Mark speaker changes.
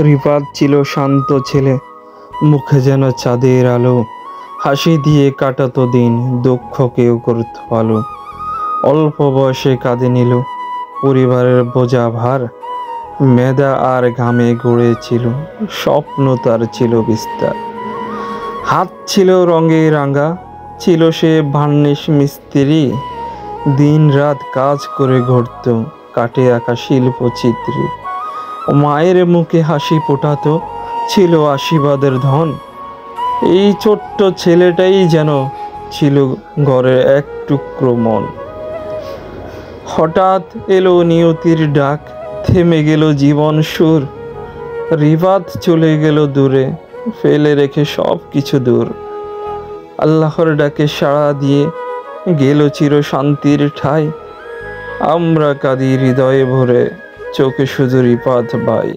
Speaker 1: রিফাত ছিল শান্ত ছেলে, মুখে যেন চাঁদের আলো, হাসি দিয়ে কাটাতো দিন, দুঃখকেও করত ভালো। অল্প বয়সে কাঁদে নিল, পরিবারের বোঝা ভার, মেধা আর ঘামে গড়েছিল, স্বপ্ন তার ছিল বিস্তার। হাত ছিল রঙে রাঙা, ছিল সে ভার্নিশ মিস্ত্রি, দিন রাত কাজ করে ঘুরত, কাটে আঁকা শিল্পচিত্রে। মায়ের মুখে হাসি ফোটাতো, ছিল আশীর্বাদের ধন। এই ছোট্ট ছেলেটাই যেন ছিল ঘরের এক টুকরো মন। হঠাৎ এলো নিয়তির ডাক, থেমে গেল জীবন সুর। রিফাত চলে গেল দূরে, ফেলে রেখে সব কিছু দূর। আল্লাহর ডাকে সাড়া দিয়ে গেল চির শান্তির ঠাই। আমরা কাঁদি হৃদয়ে ভরে, চোখে শুধু রিফাত ভাই।